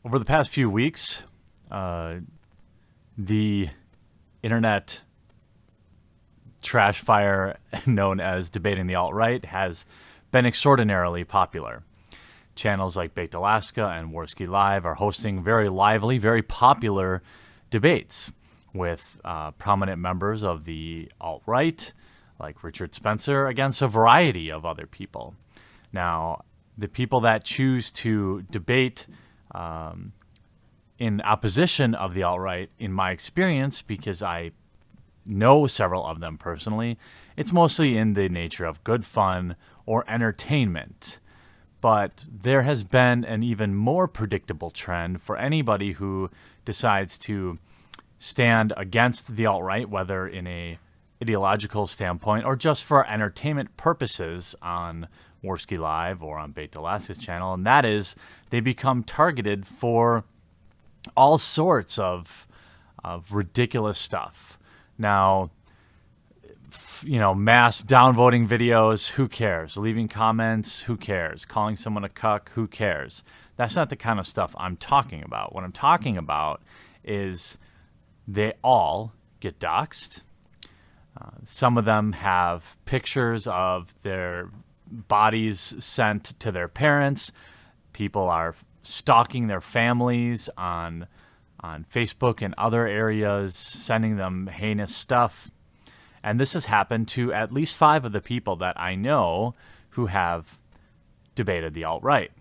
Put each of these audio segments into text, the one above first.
Over the past few weeks, the internet trash fire known as debating the alt-right has been extraordinarily popular. Channels like Baked Alaska and Worski Live are hosting very lively, very popular debates with prominent members of the alt-right, like Richard Spencer, against a variety of other people. Now, the people that choose to debate in opposition of the alt-right, in my experience, because I know several of them personally, it's mostly in the nature of good fun or entertainment. But there has been an even more predictable trend for anybody who decides to stand against the alt-right, whether in a ideological standpoint or just for entertainment purposes on Worski Live or on Baked Alaska's channel, and that is they become targeted for all sorts of ridiculous stuff. Now, mass downvoting videos, who cares? Leaving comments, who cares? Calling someone a cuck, who cares? That's not the kind of stuff I'm talking about. What I'm talking about is they all get doxxed. Some of them have pictures of their bodies sent to their parents. People are stalking their families on Facebook and other areas, sending them heinous stuff. And this has happened to at least 5 of the people that I know who have debated the alt-right.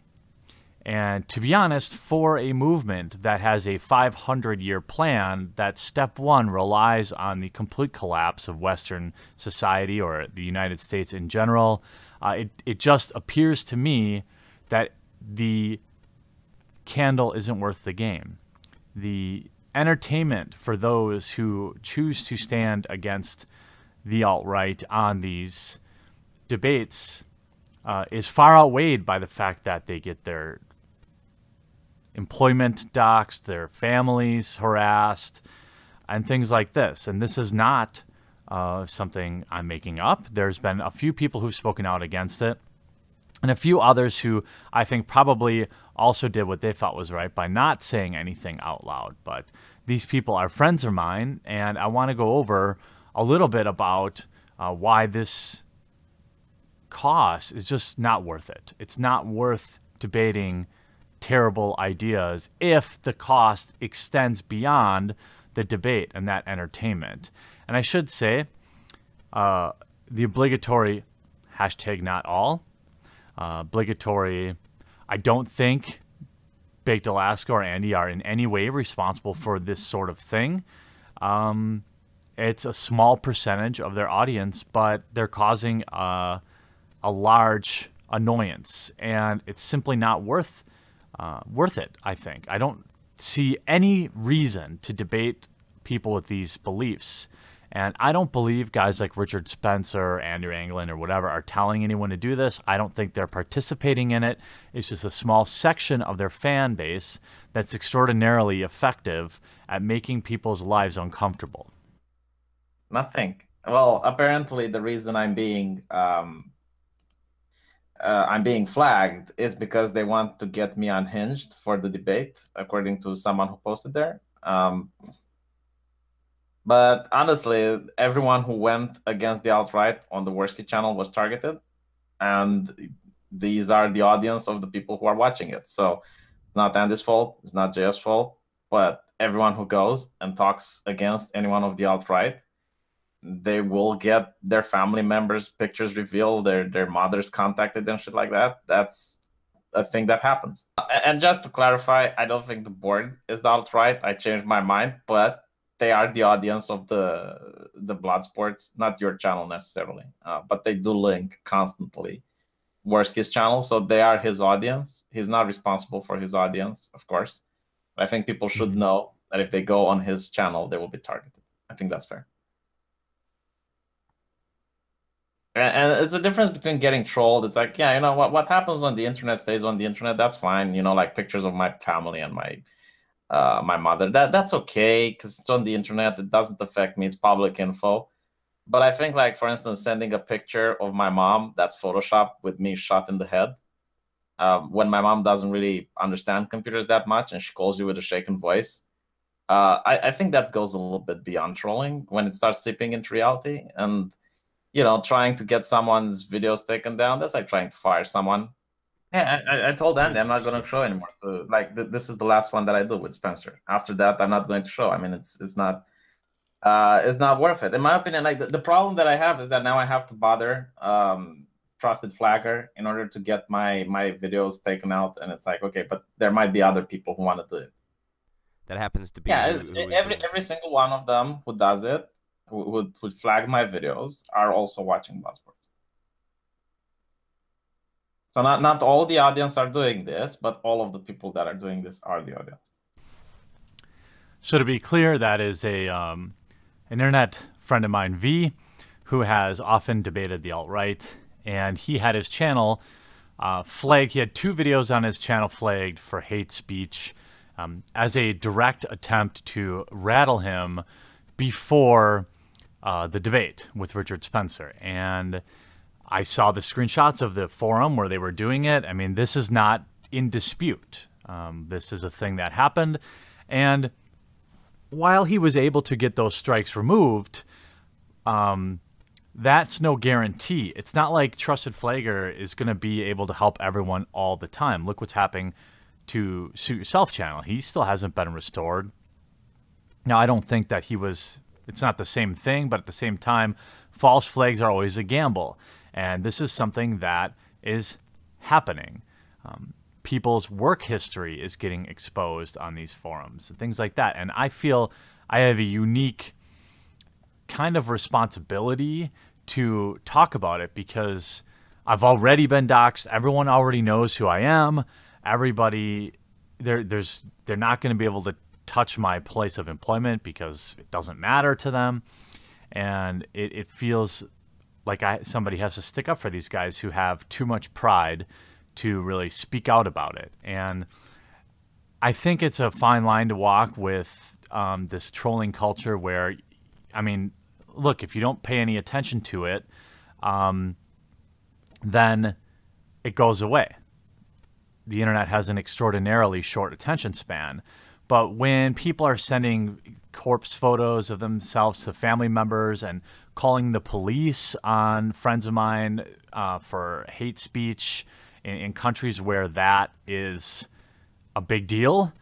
And to be honest, for a movement that has a 500-year plan, that step one relies on the complete collapse of Western society or the United States in general, it just appears to me that the candle isn't worth the game. The entertainment for those who choose to stand against the alt-right on these debates is far outweighed by the fact that they get their employment doxxed, their families harassed, and things like this. And this is not something I'm making up. There's been a few people who've spoken out against it, and a few others who I think probably also did what they thought was right by not saying anything out loud. But these people are friends of mine, and I want to go over a little bit about why this cost is just not worth it. It's not worth debating terrible ideas if the cost extends beyond the debate and that entertainment. And I should say the obligatory hashtag not all, obligatory, I don't think Baked Alaska or Andy are in any way responsible for this sort of thing. It's a small percentage of their audience, but they're causing a large annoyance, and it's simply not worth it, I think. I don't see any reason to debate people with these beliefs. And I don't believe guys like Richard Spencer, Andrew Anglin, or whatever are telling anyone to do this. I don't think they're participating in it. It's just a small section of their fan base that's extraordinarily effective at making people's lives uncomfortable. Nothing. Well, apparently the reason I'm being flagged is because they want to get me unhinged for the debate, according to someone who posted there. But honestly, everyone who went against the alt-right on the Worski channel was targeted, and these are the audience of the people who are watching it. So it's not Andy's fault, it's not JF's fault, but everyone who goes and talks against anyone of the alt-right, they will get their family members' pictures revealed, their mothers contacted and shit like that. That's a thing that happens. And just to clarify, I don't think the board is the alt-right. I changed my mind, but they are the audience of the blood sports, not your channel necessarily, but they do link constantly Worski's channel, so they are his audience. He's not responsible for his audience, of course. But I think people should know that if they go on his channel, they will be targeted. I think that's fair. And it's a difference between getting trolled. It's like, yeah, what happens on the internet stays on the internet. That's fine. Like pictures of my family and my mother. That's okay because it's on the internet. It doesn't affect me. It's public info. But I think, like, for instance, sending a picture of my mom that's Photoshopped with me shot in the head, when my mom doesn't really understand computers that much and she calls you with a shaken voice. I think that goes a little bit beyond trolling when it starts seeping into reality. And, trying to get someone's videos taken down, that's like trying to fire someone. Yeah, I told Andy I'm not going to show anymore. So, like, this is the last one that I do with Spencer. After that, I'm not going to show. I mean, it's not worth it. In my opinion, like the problem that I have is that now I have to bother Trusted Flagger in order to get my videos taken out. And it's like, okay, but there might be other people who want to do it. That happens to be every single one of them who does it, who would flag my videos, are also watching Bloodsport. So not all the audience are doing this, but all of the people that are doing this are the audience. So to be clear, that is a an internet friend of mine, V, who has often debated the alt-right, and he had his channel flagged. He had 2 videos on his channel flagged for hate speech as a direct attempt to rattle him before the debate with Richard Spencer. And I saw the screenshots of the forum where they were doing it. I mean, this is not in dispute. This is a thing that happened. And while he was able to get those strikes removed, that's no guarantee. It's not like Trusted Flagger is going to be able to help everyone all the time. Look what's happening to Suit Yourself channel. He still hasn't been restored. Now, I don't think that it's not the same thing, but at the same time, false flags are always a gamble. And this is something that is happening. People's work history is getting exposed on these forums and things like that. And I feel I have a unique kind of responsibility to talk about it because I've already been doxxed. Everyone already knows who I am. Everybody, they're not going to be able to touch my place of employment because it doesn't matter to them. And it feels like somebody has to stick up for these guys who have too much pride to really speak out about it. And I think it's a fine line to walk with this trolling culture where, I mean, look, if you don't pay any attention to it, then it goes away. The internet has an extraordinarily short attention span. But when people are sending corpse photos of themselves to family members and calling the police on friends of mine for hate speech in countries where that is a big deal,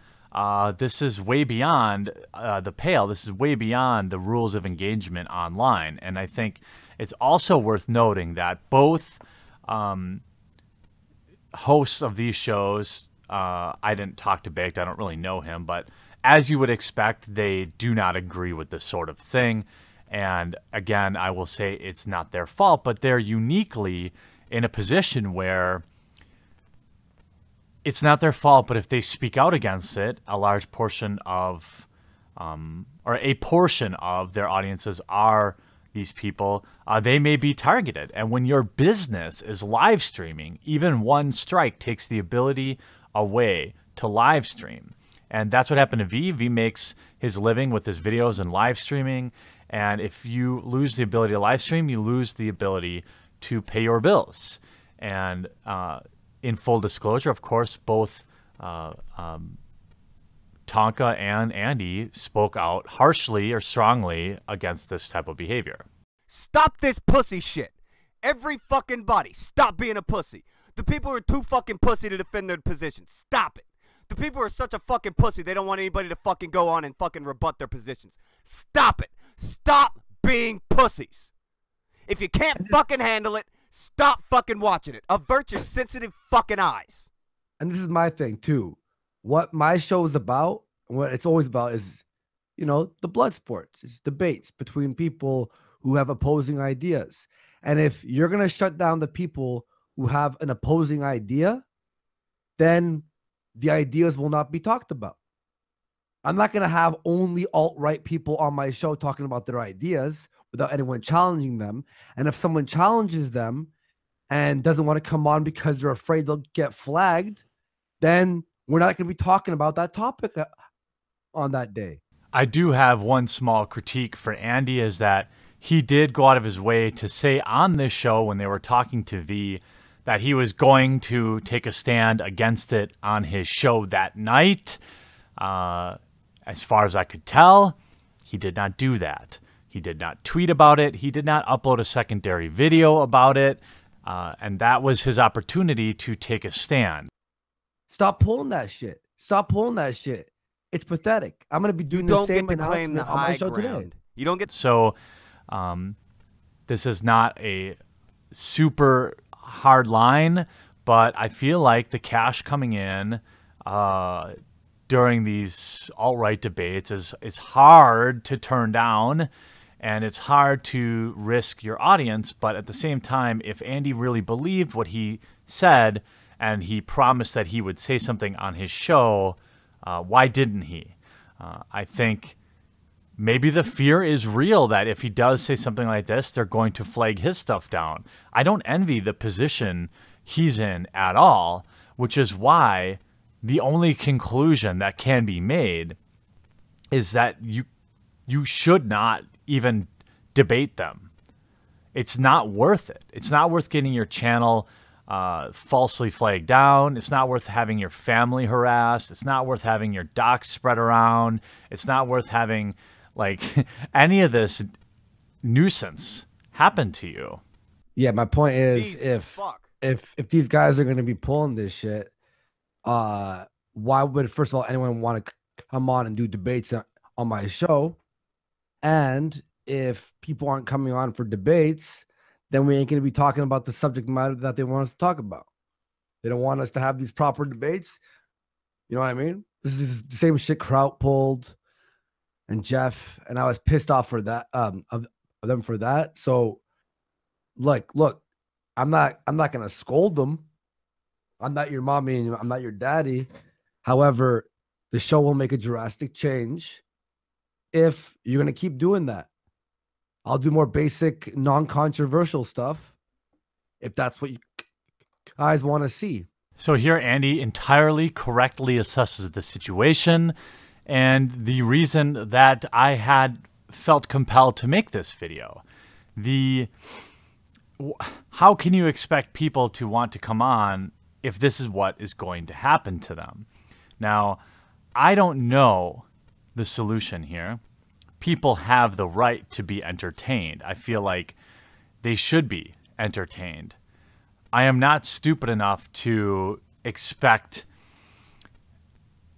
this is way beyond the pale. This is way beyond the rules of engagement online. And I think it's also worth noting that both hosts of these shows, I didn't talk to Baked, I don't really know him, but as you would expect, they do not agree with this sort of thing. And again, I will say it's not their fault, but they're uniquely in a position where it's not their fault, but if they speak out against it, a large portion of, or a portion of their audiences are these people, they may be targeted. And when your business is live streaming, even one strike takes the ability away to live stream. And that's what happened to V. V makes his living with his videos and live streaming. And if you lose the ability to live stream, you lose the ability to pay your bills. And in full disclosure, of course, both Tonka and Andy spoke out harshly or strongly against this type of behavior. Stop this pussy shit. Every fucking body, stop being a pussy. The people are too fucking pussy to defend their position. Stop it. The people are such a fucking pussy, they don't want anybody to fucking go on and fucking rebut their positions. Stop it. Stop being pussies. If you can't fucking handle it, stop fucking watching it. Avert your sensitive fucking eyes. And this is my thing too. What my show is about, what it's always about is, you know, the blood sports. It's debates between people who have opposing ideas. And if you're going to shut down the people who have an opposing idea, then the ideas will not be talked about. I'm not going to have only alt-right people on my show talking about their ideas without anyone challenging them. And if someone challenges them and doesn't want to come on because they're afraid they'll get flagged, then we're not going to be talking about that topic on that day. I do have one small critique for Andy, is that he did go out of his way to say on this show when they were talking to V that he was going to take a stand against it on his show that night. As far as I could tell, he did not do that. He did not tweet about it. He did not upload a secondary video about it. And that was his opportunity to take a stand. Stop pulling that shit. Stop pulling that shit. It's pathetic. I'm going to be doing the same announcement on my show today. You don't get So this is not a super hard line, but I feel like the cash coming in during these alt-right debates is hard to turn down, and it's hard to risk your audience. But at the same time, if Andy really believed what he said and he promised that he would say something on his show, why didn't he? I think maybe the fear is real that if he does say something like this, they're going to flag his stuff down. I don't envy the position he's in at all, which is why the only conclusion that can be made is that you should not even debate them. It's not worth it. It's not worth getting your channel falsely flagged down. It's not worth having your family harassed. It's not worth having your docs spread around. It's not worth having like any of this nuisance happen to you. Yeah, my point is Jesus if these guys are going to be pulling this shit, why would, first of all, anyone want to come on and do debates on my show? And if people aren't coming on for debates, then we ain't going to be talking about the subject matter that they want us to talk about. They don't want us to have these proper debates. You know what I mean? This is the same shit Kraut pulled and Jeff, and I was pissed off for that, of them for that. So, look, I'm not going to scold them. I'm not your mommy and I'm not your daddy. However, the show will make a drastic change if you're going to keep doing that. I'll do more basic, non-controversial stuff if that's what you guys want to see. So here, Andy entirely correctly assesses the situation. And the reason that I had felt compelled to make this video, how can you expect people to want to come on if this is what is going to happen to them? Now, I don't know the solution here. People have the right to be entertained. I feel like they should be entertained. I am not stupid enough to expect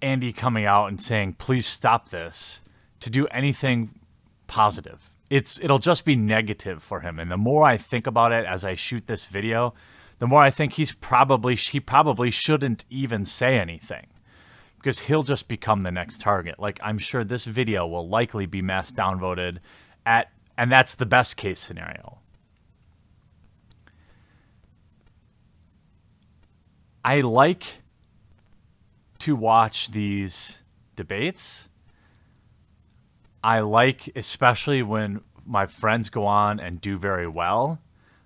Andy coming out and saying, please stop this, to do anything positive. It'll just be negative for him. And the more I think about it as I shoot this video, the more I think he probably shouldn't even say anything, because he'll just become the next target. Like, I'm sure this video will likely be mass downvoted and that's the best case scenario. I like to watch these debates. I like, especially when my friends go on and do very well.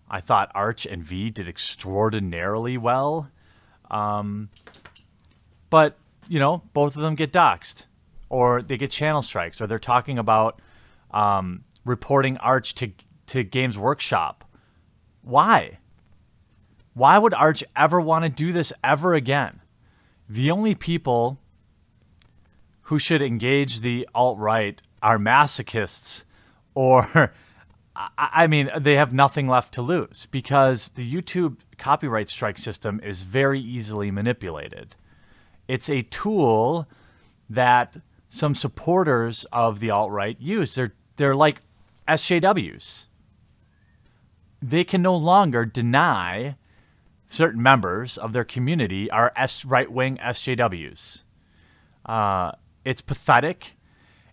I thought Arch and V did extraordinarily well. But, you know, both of them get doxxed, or they get channel strikes, or they're talking about reporting Arch to Games Workshop. Why? Why would Arch ever want to do this ever again? The only people who should engage the alt-right are masochists, or, I mean, they have nothing left to lose, because the YouTube copyright strike system is very easily manipulated. It's a tool that some supporters of the alt-right use. They're like SJWs. They can no longer deny certain members of their community are right-wing SJWs. It's pathetic.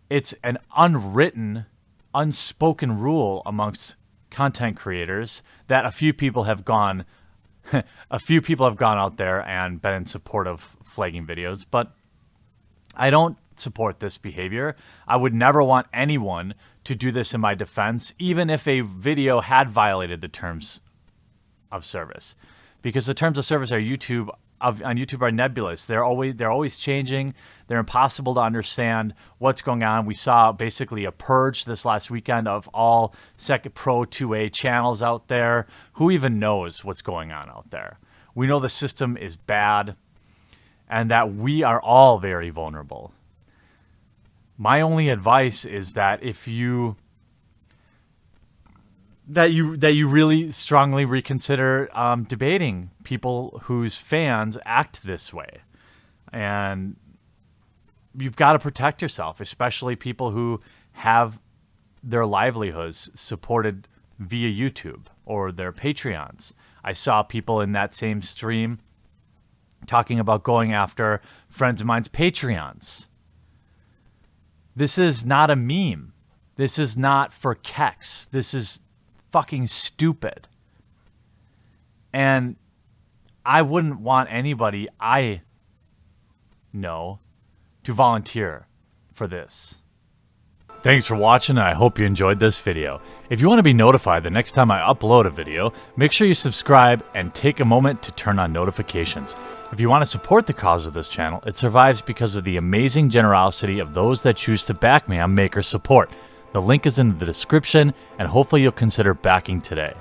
It's an unwritten, unspoken rule amongst content creators that a few people have gone out there and been in support of flagging videos. But I don't support this behavior. I would never want anyone to do this in my defense, even if a video had violated the terms of service. Because the terms of service are YouTube on YouTube are nebulous. They're always changing. They're impossible to understand what's going on. We saw basically a purge this last weekend of all Second Pro 2A channels out there. Who even knows what's going on out there? We know the system is bad and that we are all very vulnerable. My only advice is that if you really strongly reconsider debating people whose fans act this way. And you've got to protect yourself, especially people who have their livelihoods supported via YouTube or their Patreons. I saw people in that same stream talking about going after friends of mine's Patreons. This is not a meme. This is not for keks. This is fucking stupid. And I wouldn't want anybody I know to volunteer for this. Thanks for watching, and I hope you enjoyed this video. If you want to be notified the next time I upload a video, make sure you subscribe and take a moment to turn on notifications. If you want to support the cause of this channel, it survives because of the amazing generosity of those that choose to back me on Maker Support. The link is in the description, and hopefully you'll consider backing today.